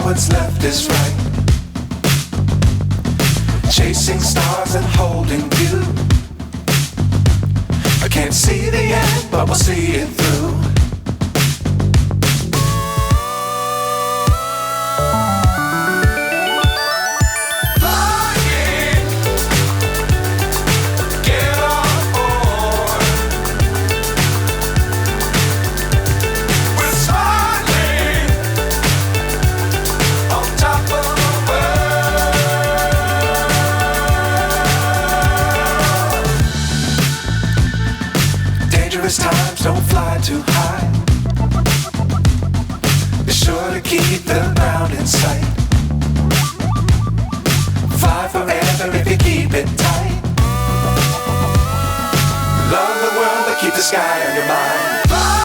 what's left is right. Chasing stars and holding you. I can't see the end, but we'll see it through. Times don't fly too high. Be sure to keep the ground in sight. Fly forever if you keep it tight. Love the world, but keep the sky on your mind.